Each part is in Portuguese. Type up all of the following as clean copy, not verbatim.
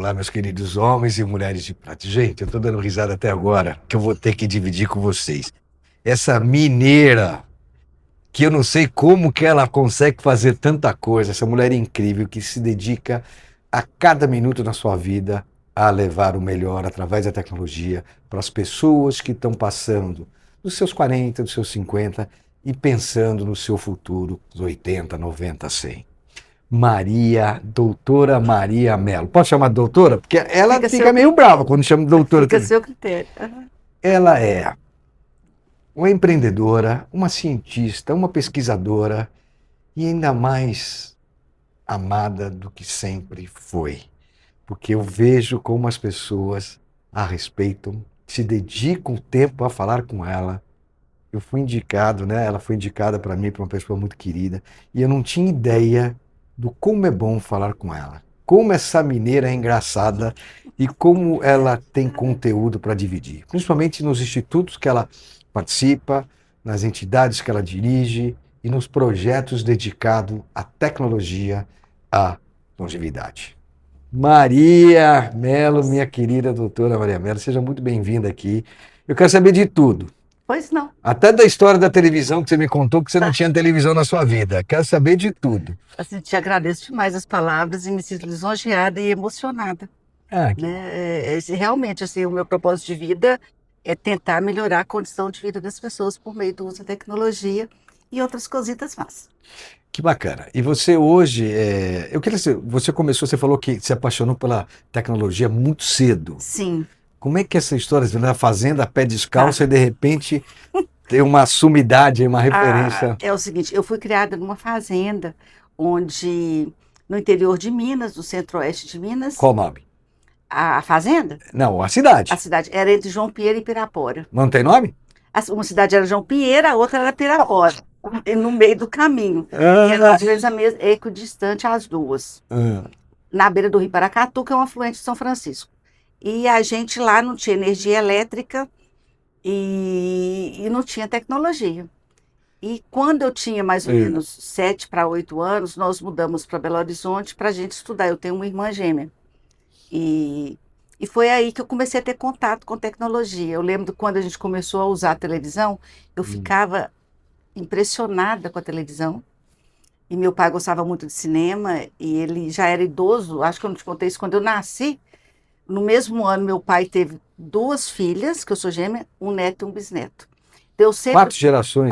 Olá, meus queridos homens e mulheres de prata. Gente, eu tô dando risada até agora, que eu vou ter que dividir com vocês. Essa mineira, que eu não sei como que ela consegue fazer tanta coisa, essa mulher incrível que se dedica a cada minuto da sua vida a levar o melhor através da tecnologia para as pessoas que estão passando dos seus 40, dos seus 50 e pensando no seu futuro, dos 80, 90, 100. Doutora Maria Mello. Posso chamar de doutora? Porque ela fica meio brava quando chama de doutora Fica a também. seu critério. Uhum. Ela é uma empreendedora, uma cientista, uma pesquisadora e ainda mais amada do que sempre foi. Porque eu vejo como as pessoas a respeitam, se dedicam tempo a falar com ela. Eu fui indicado, né? Ela foi indicada para mim, para uma pessoa muito querida, e eu não tinha ideia do como é bom falar com ela. Como essa mineira é engraçada e como ela tem conteúdo para dividir, principalmente nos institutos que ela participa, nas entidades que ela dirige e nos projetos dedicados à tecnologia, à longevidade. Maria Mello, minha querida doutora Maria Mello, seja muito bem-vinda aqui. Eu quero saber de tudo. Pois não. Até da história da televisão que você me contou que você não tinha televisão na sua vida. Quero saber de tudo. Assim, te agradeço demais as palavras e me sinto lisonjeada e emocionada. Né? Realmente, assim, o meu propósito de vida é tentar melhorar a condição de vida das pessoas por meio do uso da tecnologia e outras cositas más. Que bacana. E você hoje, eu queria saber, você começou, você falou que se apaixonou pela tecnologia muito cedo. Sim. Como é que é essa história, você na fazenda, pé descalço e de repente tem uma sumidade, uma referência? É o seguinte, eu fui criada numa fazenda onde, no interior de Minas, no centro-oeste de Minas. Qual o nome? A fazenda? Não, a cidade. A cidade era entre João Pinheiro e Pirapora. Não tem nome? Uma cidade era João Pinheiro, a outra era Pirapora, no meio do caminho. E eram às vezes equidistante as duas. Na beira do Rio Paracatu, que é um afluente de São Francisco. E a gente lá não tinha energia elétrica e não tinha tecnologia. E quando eu tinha mais ou menos 7 para 8 anos, nós mudamos para Belo Horizonte para a gente estudar. Eu tenho uma irmã gêmea. E foi aí que eu comecei a ter contato com tecnologia. Eu lembro de quando a gente começou a usar a televisão, eu ficava impressionada com a televisão. E meu pai gostava muito de cinema e ele já era idoso. Acho que eu não te contei isso. Quando eu nasci, no mesmo ano, meu pai teve 2 filhas, que eu sou gêmea, um neto e um bisneto. Então, 4 gerações.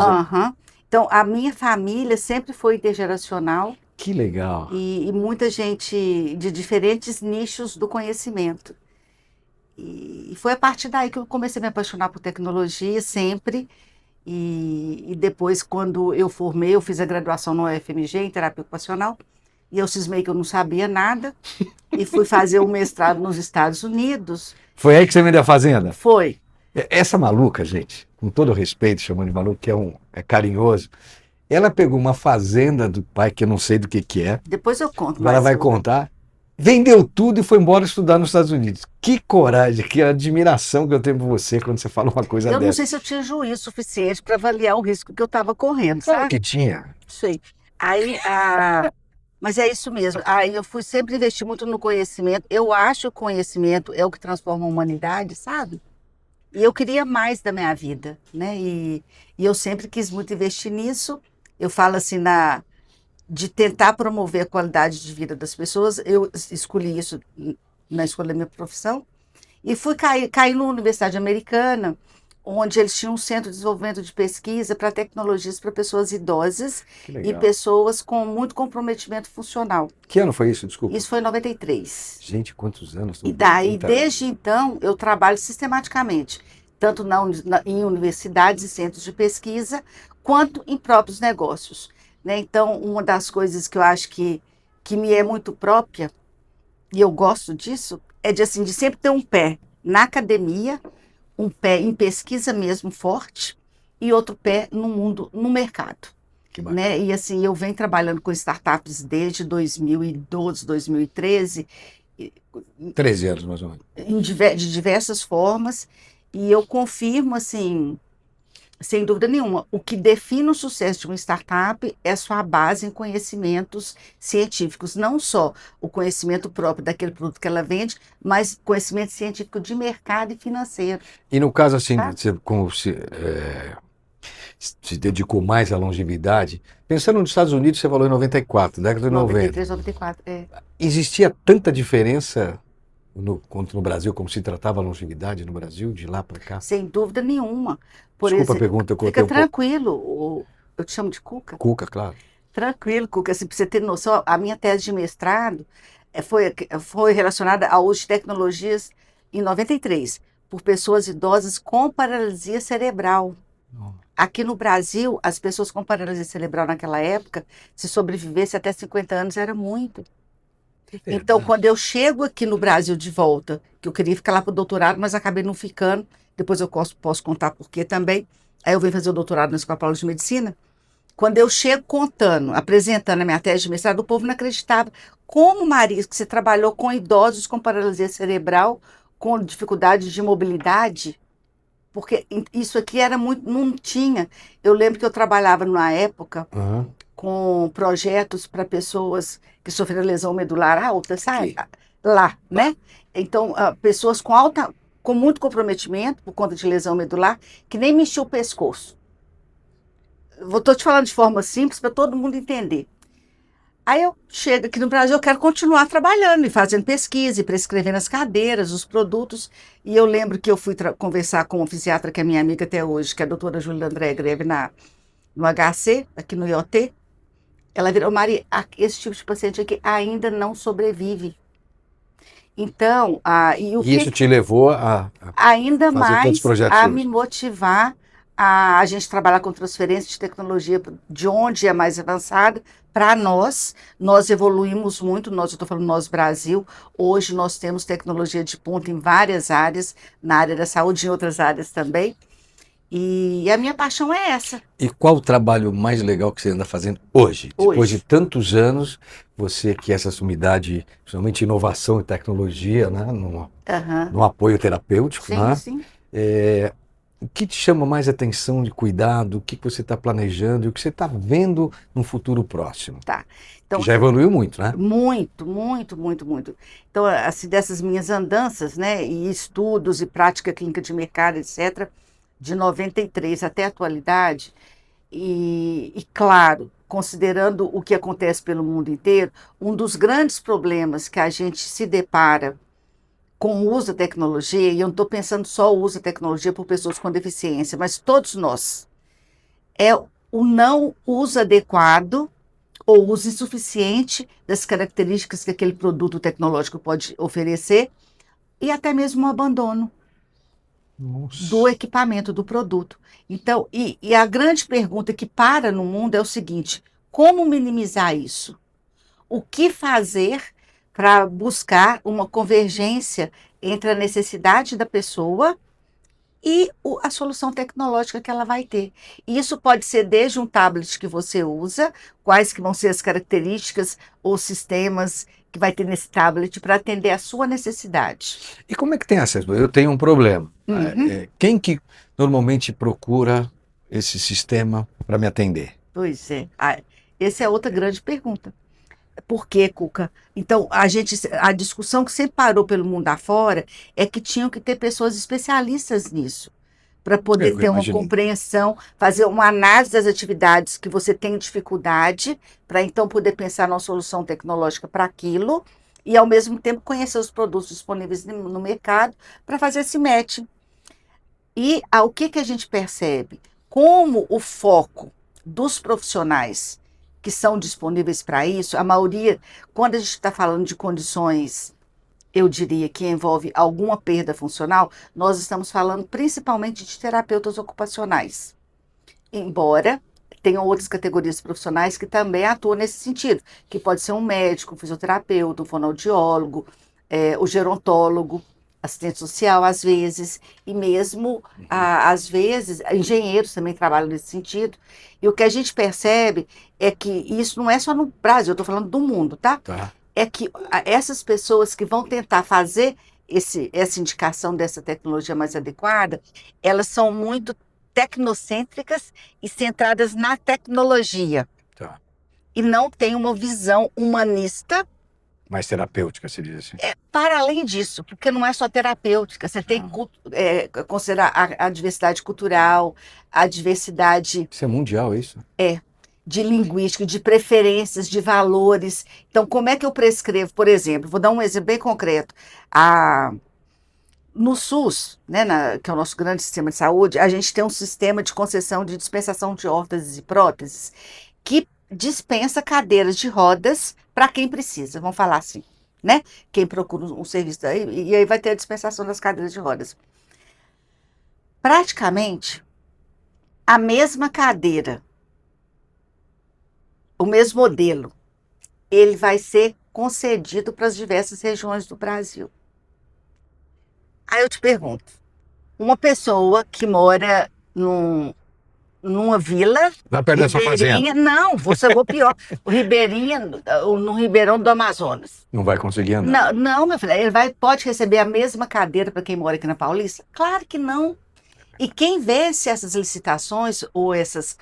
Então, a minha família sempre foi intergeracional. Que legal. E muita gente de diferentes nichos do conhecimento. E foi a partir daí que eu comecei a me apaixonar por tecnologia sempre. E depois, quando eu formei, eu fiz a graduação no UFMG, em terapia ocupacional, e eu cismei que eu não sabia nada, e fui fazer o mestrado nos Estados Unidos. Foi aí que você veio da fazenda? Foi. Essa maluca, gente, com todo respeito, chamando de maluco, que é carinhoso, ela pegou uma fazenda do pai, que eu não sei do que é. Depois eu conto. Ela vai contar. Vendeu tudo e foi embora estudar nos Estados Unidos. Que coragem, que admiração que eu tenho por você quando você fala uma coisa dessa. Eu não sei se eu tinha juízo suficiente para avaliar o risco que eu estava correndo, Claro sabe? que tinha. Sei. Aí, mas é isso mesmo. Aí eu fui sempre investir muito no conhecimento. Eu acho que o conhecimento é o que transforma a humanidade, sabe? E eu queria mais da minha vida, né? E eu sempre quis muito investir nisso. Eu falo assim, de tentar promover a qualidade de vida das pessoas. Eu escolhi isso na escolha da minha profissão. E fui cair numa universidade americana, onde eles tinham um centro de desenvolvimento de pesquisa para tecnologias para pessoas idosas e pessoas com muito comprometimento funcional. Que ano foi isso, desculpa? Isso foi em 93. Gente, quantos anos? E daí, desde então, eu trabalho sistematicamente, tanto em universidades e centros de pesquisa, quanto em próprios negócios. Né? Então, uma das coisas que eu acho que me é muito própria, e eu gosto disso, é de sempre ter um pé na academia, um pé em pesquisa mesmo forte, e outro pé no mundo, no mercado. Né? E assim, eu venho trabalhando com startups desde 2012, 2013. 13 anos, mais ou menos. De diversas formas, e eu confirmo, assim, Sem dúvida nenhuma. O que define o sucesso de uma startup é sua base em conhecimentos científicos, não só o conhecimento próprio daquele produto que ela vende, mas conhecimento científico de mercado e financeiro. E no caso, assim, Tá? você se dedicou mais à longevidade, pensando nos Estados Unidos, você falou em 94, década de 90. 93, 94. Existia tanta diferença quanto no Brasil, como se tratava a longevidade no Brasil, de lá para cá? Sem dúvida nenhuma. Por Desculpa a exemplo, pergunta, eu cortei fica um pouco. tranquilo. Eu te chamo de Cuca? Cuca, claro. Tranquilo, Cuca. Assim, para você ter noção, a minha tese de mestrado foi relacionada ao uso de tecnologias em 93, por pessoas idosas com paralisia cerebral. Aqui no Brasil, as pessoas com paralisia cerebral naquela época, se sobrevivesse até 50 anos, era muito. Então, quando eu chego aqui no Brasil de volta, que eu queria ficar lá para o doutorado, mas acabei não ficando, depois eu posso contar por quê também. Aí eu vim fazer o doutorado na Escola Paulista de Medicina. Quando eu chego contando, apresentando a minha tese de mestrado, o povo não acreditava. Como, Maria, que você trabalhou com idosos com paralisia cerebral, com dificuldade de mobilidade? Porque isso aqui era muito, não tinha. Eu lembro que eu trabalhava numa época com projetos para pessoas que sofreram lesão medular alta, sabe? Lá, né? Então, pessoas com muito comprometimento por conta de lesão medular, que nem mexia o pescoço. Estou te falando de forma simples para todo mundo entender. Aí eu chego aqui no Brasil, eu quero continuar trabalhando e fazendo pesquisa e prescrevendo as cadeiras, os produtos. E eu lembro que eu fui conversar com uma fisiatra que é minha amiga até hoje, que é a doutora Júlia André Greve, no HC, aqui no IOT. Ela virou, Maria, esse tipo de paciente aqui ainda não sobrevive. Então, e isso te levou a ainda fazer mais todos os projetos a hoje? me motivar a gente trabalhar com transferência de tecnologia de onde é mais avançada para nós. Nós evoluímos muito, eu estou falando nós Brasil, hoje nós temos tecnologia de ponta em várias áreas, na área da saúde e em outras áreas também. E a minha paixão é essa. E qual o trabalho mais legal que você anda fazendo hoje? Depois de tantos anos, você que é essa sumidade, principalmente inovação e tecnologia, né, no apoio terapêutico, Sim, né? sim. O que te chama mais atenção de cuidado? O que você está planejando e o que você está vendo no futuro próximo? Tá. Então, que já evoluiu muito, né? Muito, muito, muito, muito. Então, assim, dessas minhas andanças, né, e estudos e prática clínica de mercado, etc., de 93 até a atualidade, e claro, considerando o que acontece pelo mundo inteiro, um dos grandes problemas que a gente se depara com o uso da tecnologia, e eu não estou pensando só o uso da tecnologia por pessoas com deficiência, mas todos nós, é o não uso adequado ou uso insuficiente das características que aquele produto tecnológico pode oferecer, e até mesmo o abandono do equipamento, do produto. Então, e a grande pergunta que para no mundo é o seguinte: como minimizar isso? O que fazer para buscar uma convergência entre a necessidade da pessoa e a solução tecnológica que ela vai ter? E isso pode ser desde um tablet que você usa, quais que vão ser as características ou sistemas que vai ter nesse tablet para atender a sua necessidade. E como é que tem acesso? Eu tenho um problema. Quem que normalmente procura esse sistema para me atender? Pois é. Essa é outra grande pergunta. Por quê, Cuca? Então, a discussão que sempre parou pelo mundo afora é que tinham que ter pessoas especialistas nisso, para poder ter uma compreensão, fazer uma análise das atividades que você tem dificuldade, para então poder pensar numa solução tecnológica para aquilo, e ao mesmo tempo conhecer os produtos disponíveis no mercado para fazer esse match. E o que a gente percebe? Como o foco dos profissionais que são disponíveis para isso, a maioria, quando a gente está falando de condições, eu diria que envolve alguma perda funcional, nós estamos falando principalmente de terapeutas ocupacionais. Embora tenham outras categorias profissionais que também atuam nesse sentido, que pode ser um médico, um fisioterapeuta, um fonoaudiólogo, o gerontólogo, assistente social, às vezes, e mesmo, às vezes, engenheiros também trabalham nesse sentido. E o que a gente percebe é que isso não é só no Brasil, eu estou falando do mundo, tá? É que essas pessoas que vão tentar fazer essa indicação dessa tecnologia mais adequada, elas são muito tecnocêntricas e centradas na tecnologia. Tá. E não tem uma visão humanista. Mais terapêutica, se diz assim. Para além disso, porque não é só terapêutica, você tem que considerar a diversidade cultural, a diversidade... Isso é mundial, isso? De linguística, de preferências, de valores. Então, como é que eu prescrevo? Por exemplo, vou dar um exemplo bem concreto. No SUS, né, que é o nosso grande sistema de saúde, a gente tem um sistema de concessão de dispensação de órteses e próteses que dispensa cadeiras de rodas para quem precisa, vamos falar assim, né? Quem procura um serviço daí, e aí vai ter a dispensação das cadeiras de rodas. Praticamente, a mesma cadeira, o mesmo modelo, ele vai ser concedido para as diversas regiões do Brasil. Aí eu te pergunto, uma pessoa que mora numa vila... Vai perder sua fazenda. Não, vou pior. No Ribeirão do Amazonas. Não vai conseguir andar. Não, meu filho, ele pode receber a mesma cadeira para quem mora aqui na Paulista? Claro que não. E quem vence essas licitações ou essas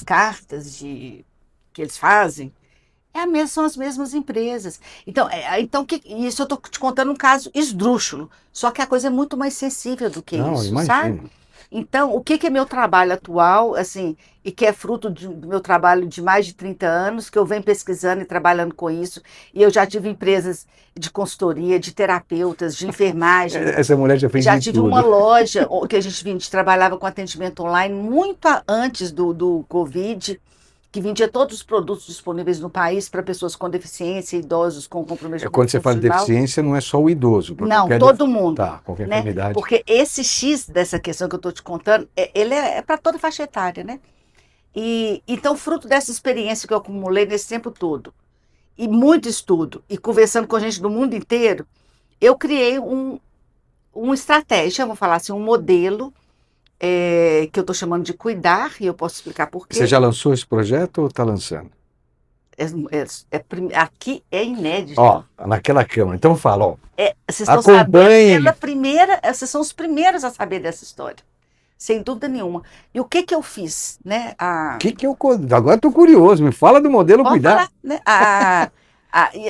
cartas que eles fazem, são as mesmas empresas. Então, isso eu estou te contando um caso esdrúxulo, só que a coisa é muito mais sensível do que isso, imagino. sabe? Então, o que é meu trabalho atual, assim, e que é fruto do meu trabalho de mais de 30 anos, que eu venho pesquisando e trabalhando com isso, e eu já tive empresas de consultoria, de terapeutas, de enfermagem. Essa mulher já fez Já tive tudo. uma loja que a gente trabalhava com atendimento online muito antes do Covid, que vendia todos os produtos disponíveis no país para pessoas com deficiência, idosos com comprometimento Quando você fala de funcional. deficiência, não é só o idoso. Não, todo mundo. Tá, qualquer né? enfermidade. Porque esse X dessa questão que eu estou te contando, ele é para toda faixa etária, né? E então, fruto dessa experiência que eu acumulei nesse tempo todo, e muito estudo, e conversando com gente do mundo inteiro, eu criei uma estratégia, vamos falar assim, um modelo, que eu estou chamando de cuidar, e eu posso explicar por quê. Você já lançou esse projeto ou está lançando? Aqui é inédito. Ó, naquela câmera. Então fala, ó. Vocês estão acompanhem. Vocês são os primeiros a saber dessa história. Sem dúvida nenhuma. E o que eu fiz, né? Agora estou curioso. Me fala do modelo Pode cuidar. Falar, né?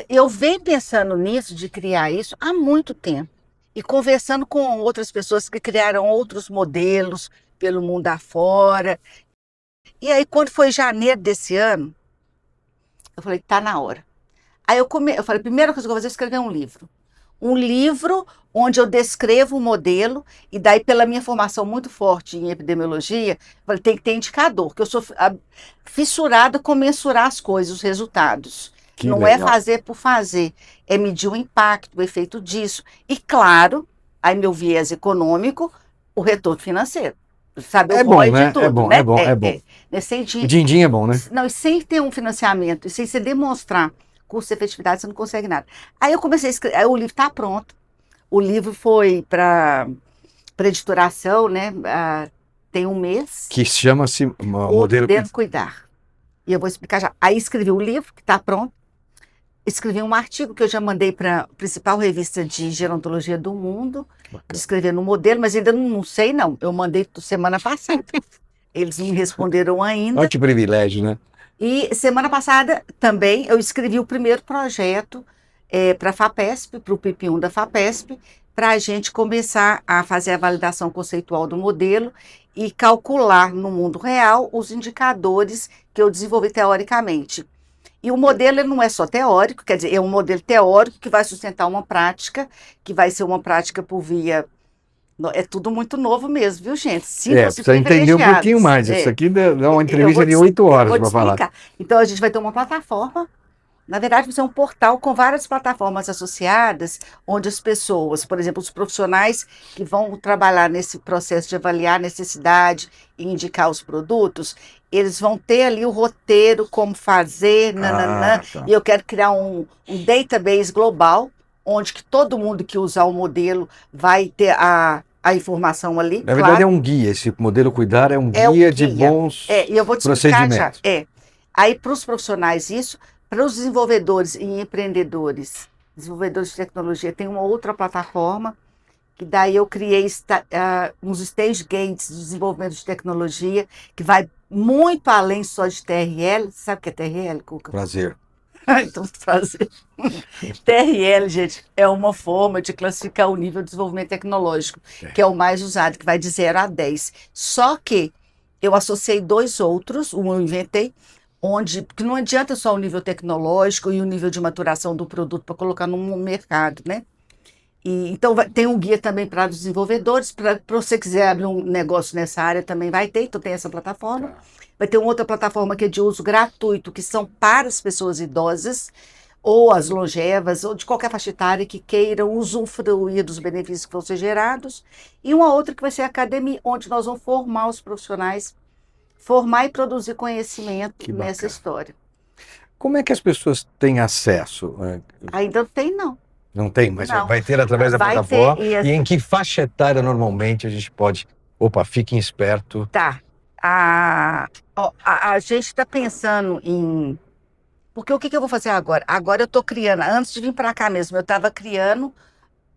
Eu venho pensando nisso, de criar isso, há muito tempo. E conversando com outras pessoas que criaram outros modelos pelo mundo afora. E aí, quando foi janeiro desse ano, eu falei, tá na hora. Aí eu falei, a primeira coisa que eu vou fazer é escrever um livro. Um livro onde eu descrevo o modelo, e daí, pela minha formação muito forte em epidemiologia, eu falei, tem que ter indicador, que eu sou fissurada com mensurar as coisas, os resultados. Não é fazer por fazer, é medir o impacto, o efeito disso. E, claro, aí meu viés econômico, o retorno financeiro. Sabe, é bom, né? Tudo, é bom. O din-din é bom, né? Não, e sem ter um financiamento, e sem você demonstrar custo-efetividade, você não consegue nada. Aí eu comecei a escrever, aí o livro está pronto. O livro foi para editoração, né? Tem um mês. Que chama-se Modelo Cuidar. E eu vou explicar já. Aí escrevi o livro, que está pronto. Escrevi um artigo que eu já mandei para a principal revista de gerontologia do mundo, descrevendo o modelo, mas ainda não sei, não. Eu mandei semana passada. Eles não me responderam ainda. Olha que privilégio, né? E semana passada também eu escrevi o primeiro projeto para a FAPESP, para o PIP1 da FAPESP, para a gente começar a fazer a validação conceitual do modelo e calcular no mundo real os indicadores que eu desenvolvi teoricamente. E o modelo ele não é só teórico, quer dizer, é um modelo teórico que vai sustentar uma prática, que vai ser uma prática por via... É tudo muito novo mesmo, viu, gente? Precisa entender um pouquinho mais. Isso aqui dá uma entrevista de 8 horas para falar. Então, a gente vai ter uma plataforma. Na verdade, vai ser um portal com várias plataformas associadas, onde as pessoas, por exemplo, os profissionais que vão trabalhar nesse processo de avaliar a necessidade e indicar os produtos, eles vão ter ali o roteiro, como fazer, tá. E eu quero criar um database global, onde que todo mundo que usar o modelo vai ter a informação ali. Na verdade, é um guia. Esse modelo cuidar é um guia de bons e eu vou te explicar já. Aí, para os profissionais, isso. Para os desenvolvedores e empreendedores, desenvolvedores de tecnologia, tem uma outra plataforma E daí eu criei uns stage gates de desenvolvimento de tecnologia, que vai muito além só de TRL. Sabe o que é TRL, Cuca? Prazer. Então, prazer. TRL, gente, é uma forma de classificar o nível de desenvolvimento tecnológico, que é o mais usado, que vai de 0 a 10. Só que eu associei 2 outros, um eu inventei, porque não adianta só o nível tecnológico e o nível de maturação do produto para colocar no mercado, né? Então, tem um guia também para os desenvolvedores, para você quiser abrir um negócio nessa área também vai ter, então tem essa plataforma. Tá. Vai ter uma outra plataforma que é de uso gratuito, que são para as pessoas idosas, ou as longevas, ou de qualquer faixa etária que queiram usufruir dos benefícios que vão ser gerados. E uma outra que vai ser a academia, onde nós vamos formar os profissionais, formar e produzir conhecimento nessa história. Como é que as pessoas têm acesso? Ainda não tem, não. Não tem, mas Não. vai ter através da Vai plataforma. ter, E em que faixa etária normalmente a gente pode... Opa, fiquem esperto. Tá. A gente está pensando em... Porque o que eu vou fazer agora? Agora eu estou criando, antes de vir para cá mesmo, eu estava criando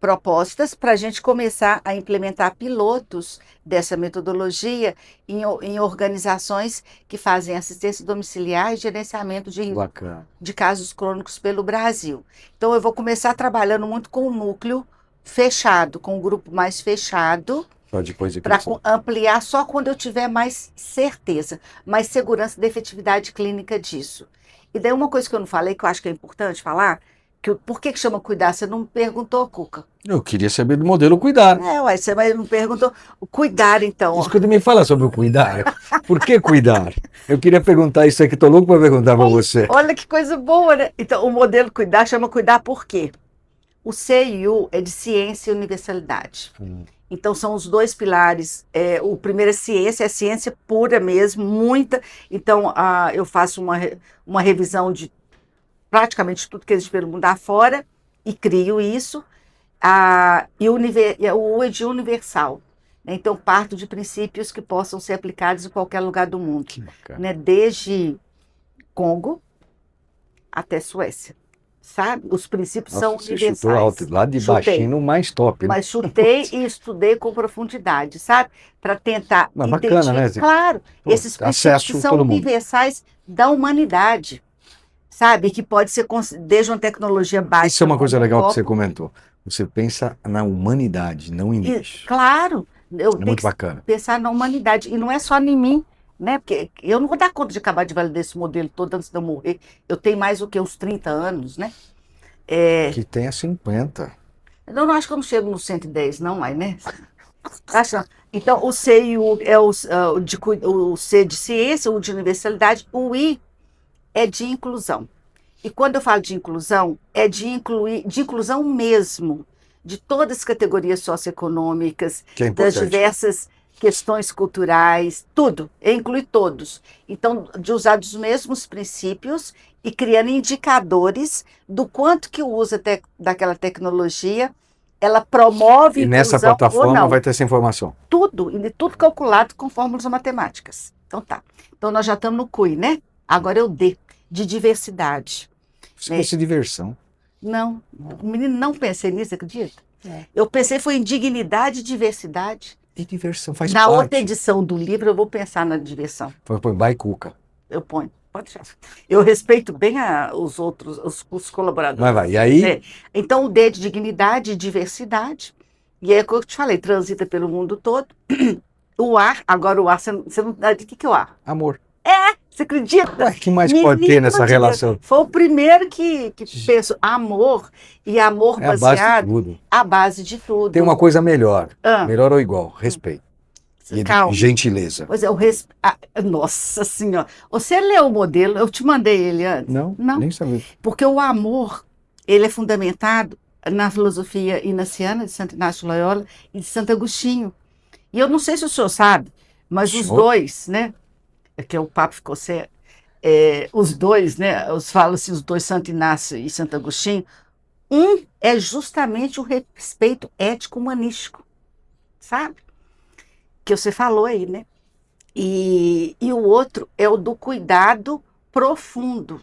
propostas para a gente começar a implementar pilotos dessa metodologia em organizações que fazem assistência domiciliar e gerenciamento de casos crônicos pelo Brasil. Então, eu vou começar trabalhando muito com o núcleo fechado, com o grupo mais fechado, para ampliar só quando eu tiver mais certeza, mais segurança da efetividade clínica disso. E daí uma coisa que eu não falei, que eu acho que é importante falar, por que chama cuidar? Você não me perguntou, Cuca? Eu queria saber do modelo cuidar. Você não perguntou. O cuidar, então. Escuta, me fala sobre o cuidar. Por que cuidar? Eu queria perguntar isso aqui, estou louco para perguntar para você. Olha que coisa boa, né? Então, o modelo cuidar chama cuidar por quê? O CIU é de ciência e universalidade. Então, são os 2 pilares. O primeiro é ciência pura mesmo, muita. Então, eu faço uma revisão de praticamente tudo que existe pelo mundo afora e crio isso. E o U é de universal. Né? Então, parto de princípios que possam ser aplicados em qualquer lugar do mundo. Né? Desde Congo até Suécia. Sabe? Os princípios são universais. Chutou alto, lá de baixinho no mais top. Né? Mas chutei e estudei com profundidade, sabe? Para tentar bacana, né? Claro, esses princípios que são universais da humanidade. Sabe? Que pode ser desde uma tecnologia básica. Isso é uma coisa legal que você comentou. Você pensa na humanidade, não em bicho. Claro. É muito bacana. Pensar na humanidade. E não é só em mim, né? Porque eu não vou dar conta de acabar de validar esse modelo todo antes de eu morrer. Eu tenho mais do que uns 30 anos, né? Que tenha 50. Eu não acho que eu não chego nos 110, não, mas, né? Acho não. Então, o C e o é o C de ciência, o de universalidade, o I é de inclusão. E quando eu falo de inclusão, é de inclusão mesmo, de todas as categorias socioeconômicas, das diversas questões culturais, tudo, inclui todos. Então, de usar os mesmos princípios e criando indicadores do quanto que o uso daquela tecnologia, ela promove inclusão. E nessa plataforma vai ter essa informação? Tudo, e tudo calculado com fórmulas matemáticas. Então tá. Então nós já estamos no CUI, né? Agora é o D, de diversidade. Você pensa em diversão? Não, menino, não pensei nisso, acredita? Eu pensei foi em dignidade e diversidade. E diversão faz parte. Na outra edição do livro eu vou pensar na diversão. Põe by Cuca. Eu ponho, pode deixar. Eu respeito bem os outros, os colaboradores. Mas vai, e aí? Então o D de dignidade e diversidade. E é o que eu te falei, transita pelo mundo todo. O A, agora o A, você não... O que é o A? Amor. Você acredita? O que mais pode ter nessa relação? Foi o primeiro que pensou amor, e amor baseado... A base de tudo. Tem uma coisa melhor. Melhor ou igual? Respeito. E gentileza. Pois é, nossa senhora. Você leu o modelo? Eu te mandei ele antes. Não, nem sabia. Porque o amor, ele é fundamentado na filosofia inaciana de Santo Inácio de Loyola e de Santo Agostinho. E eu não sei se o senhor sabe, mas os dois, né? É que o papo ficou sério. Os dois, né? Eu falo assim, os dois, Santo Inácio e Santo Agostinho, um é justamente o respeito ético-humanístico, sabe? Que você falou aí, né? E o outro é o do cuidado profundo.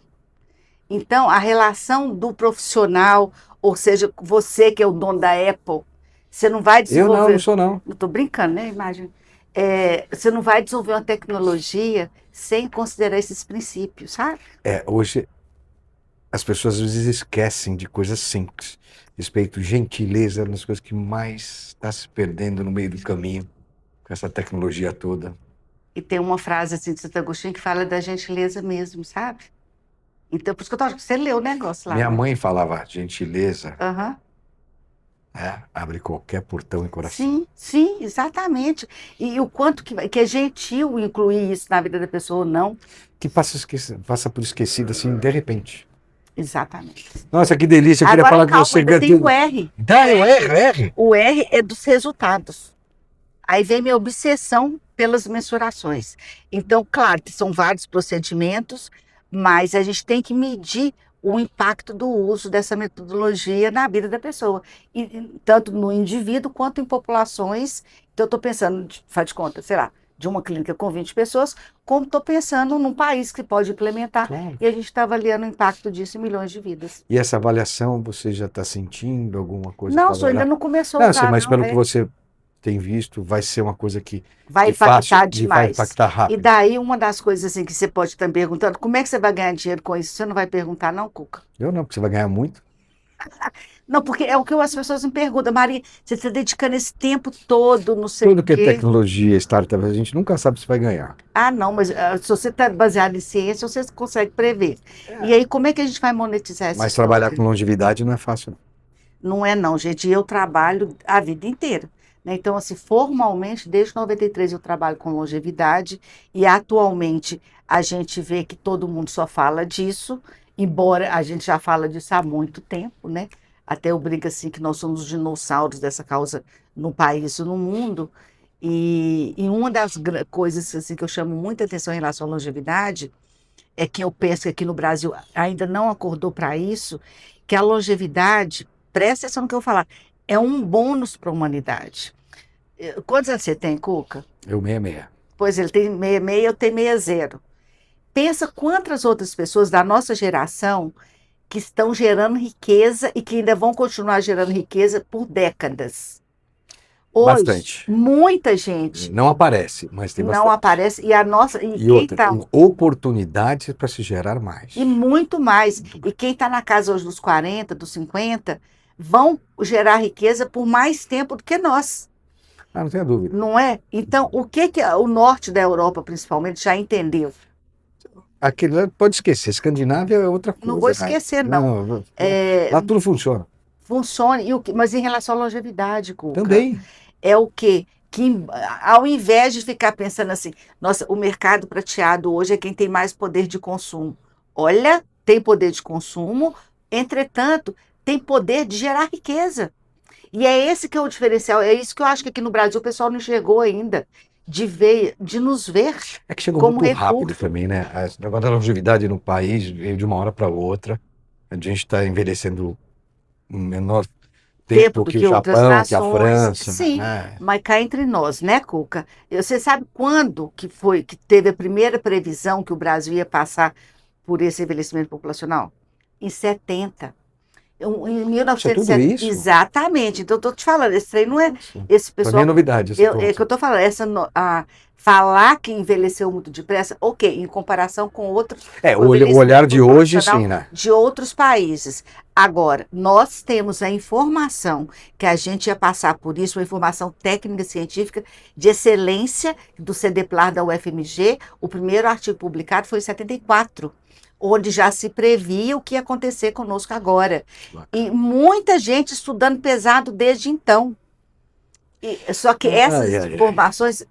Então, a relação do profissional, ou seja, você que é o dono da Apple, Você não vai Eu desenvolver... não sou não. Não estou brincando, né? Imagina. Você não vai desenvolver uma tecnologia sem considerar esses princípios, sabe? Hoje as pessoas às vezes esquecem de coisas simples. Respeito, gentileza, nas coisas que mais está se perdendo no meio do caminho, com essa tecnologia toda. E tem uma frase assim de Santo Agostinho que fala da gentileza mesmo, sabe? Então, por isso que eu tô achando que você leu o negócio lá, Minha né? mãe falava, gentileza Aham. abre qualquer portão e coração. Sim, sim, exatamente. E o quanto que é gentil incluir isso na vida da pessoa ou não. Que passa por esquecido assim, de repente. Exatamente. Nossa, que delícia, eu queria Agora, falar com calma, você. ainda tem o R. Tá, é o R. O R é dos resultados. Aí vem minha obsessão pelas mensurações. Então, claro que são vários procedimentos, mas a gente tem que medir o impacto do uso dessa metodologia na vida da pessoa, tanto no indivíduo quanto em populações. Então, eu estou pensando, faz de conta, sei lá, de uma clínica com 20 pessoas, como estou pensando num país que pode implementar, Claro. e a gente está avaliando o impacto disso em milhões de vidas. E essa avaliação, você já está sentindo alguma coisa? Não, só ainda não começou Não, a dar, mas não, pelo que você tem visto, vai ser uma coisa que vai de fácil, impactar de vai demais. impactar rápido. E daí, uma das coisas assim que você pode estar perguntando, como é que você vai ganhar dinheiro com isso? Você não vai perguntar, não, Cuca? Eu não, porque você vai ganhar muito. Não, porque é o que as pessoas me perguntam, Maria, você está dedicando esse tempo todo, não sei Tudo o que é quê. tecnologia, startup, a gente nunca sabe se vai ganhar. Ah, não, mas se você está baseado em ciência, você consegue prever. E aí, como é que a gente vai monetizar essa Mas história? trabalhar com longevidade não é fácil, não. Não é não, gente. Eu trabalho a vida inteira, né? Então, assim, formalmente, desde 93 eu trabalho com longevidade e atualmente a gente vê que todo mundo só fala disso, embora a gente já fala disso há muito tempo, né? Até eu brinco assim que nós somos os dinossauros dessa causa no país e no mundo. E uma das coisas assim, que eu chamo muita atenção em relação à longevidade é que eu penso que aqui no Brasil ainda não acordou para isso, que a longevidade, presta atenção no que eu vou falar, é um bônus para a humanidade. Quantos anos você tem, Cuca? Eu 66. Pois ele tem 66, eu tenho 60. Pensa quantas outras pessoas da nossa geração que estão gerando riqueza e que ainda vão continuar gerando riqueza por décadas. Hoje, Bastante. muita gente Não aparece, mas tem bastante. não aparece e a nossa E quem outra, tá, com oportunidades para se gerar mais. e muito mais. E quem está na casa hoje dos 40, dos 50, vão gerar riqueza por mais tempo do que nós, Ah, não tenha dúvida. não é? Então, o que o norte da Europa, principalmente, já entendeu? Aquele lá pode esquecer, Escandinávia é outra coisa. Não vou esquecer, não. Lá tudo funciona. Funciona, mas em relação à longevidade, Cuca, Também. é o quê? Que ao invés de ficar pensando assim, nossa, o mercado prateado hoje é quem tem mais poder de consumo. Olha, tem poder de consumo, entretanto, tem poder de gerar riqueza. E é esse que é o diferencial, é isso que eu acho que aqui no Brasil o pessoal não enxergou ainda, de nos ver É que chegou como muito rápido recurso. também, né? Esse negócio da longevidade no país veio de uma hora para outra. A gente está envelhecendo um menor tempo Do que que o outras Japão, que a nações. França. Sim, Né? mas cá entre nós, né, Cuca? Você sabe quando que foi que teve a primeira previsão que o Brasil ia passar por esse envelhecimento populacional? Em 70. Em Isso é 1970. tudo isso? Exatamente. Então, eu estou te falando, esse trem não é esse Para mim pessoal. é novidade. Esse É ponto. que eu estou falando, falar que envelheceu muito depressa, ok, em comparação com outros. O olhar de hoje, populacional sim, né? De outros países. Agora, nós temos a informação que a gente ia passar por isso, uma informação técnica científica de excelência do CDPLAR da UFMG. O primeiro artigo publicado foi em 74, onde já se previa o que ia acontecer conosco agora. E muita gente estudando pesado desde então. Só que essas informações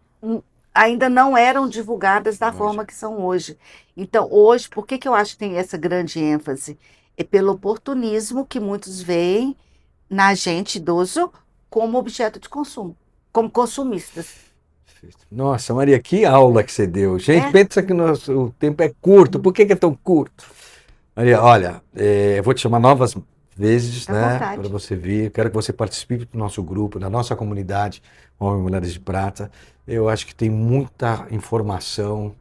ainda não eram divulgadas da forma que são hoje. Então, hoje, por que eu acho que tem essa grande ênfase? É pelo oportunismo que muitos veem na gente idoso como objeto de consumo, como consumistas. Nossa, Maria, que aula que você deu. Gente, pensa que o tempo é curto. Por que é tão curto? Maria, olha, eu vou te chamar novas vezes, né, para você vir. Quero que você participe do nosso grupo, da nossa comunidade, Homens e Mulheres de Prata. Eu acho que tem muita informação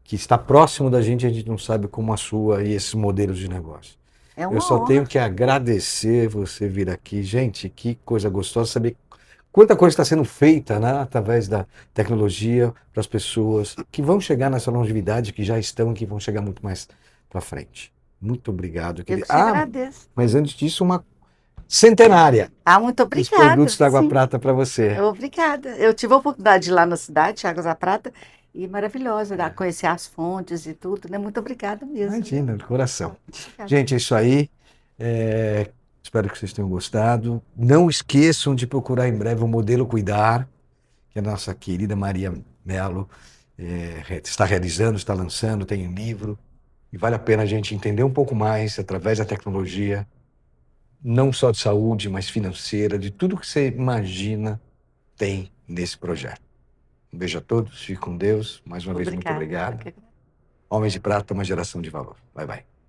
que está próximo da gente, a gente não sabe como a sua e esses modelos de negócio. Eu só tenho que agradecer você vir aqui. Gente, que coisa gostosa saber quanta coisa está sendo feita, né, através da tecnologia para as pessoas que vão chegar nessa longevidade, que já estão, que vão chegar muito mais para frente. Muito obrigado, Eu querida. te agradeço. Mas antes disso, uma centenária Muito dos obrigada. produtos da Água Sim. Prata para você. Obrigada. Eu tive a oportunidade de ir lá na cidade, Águas da Prata, e maravilhosa, né? Conhecer as fontes e tudo, né? Muito obrigada mesmo. Imagina, do coração. Obrigada. Gente, é isso aí. Espero que vocês tenham gostado. Não esqueçam de procurar em breve o Modelo Cuidar, que a nossa querida Maria Mello está realizando, está lançando, tem um livro. E vale a pena a gente entender um pouco mais, através da tecnologia, não só de saúde, mas financeira, de tudo que você imagina tem nesse projeto. Um beijo a todos, fique com Deus. Mais uma vez, muito obrigado. Homens de Prata, uma geração de valor. Bye, bye.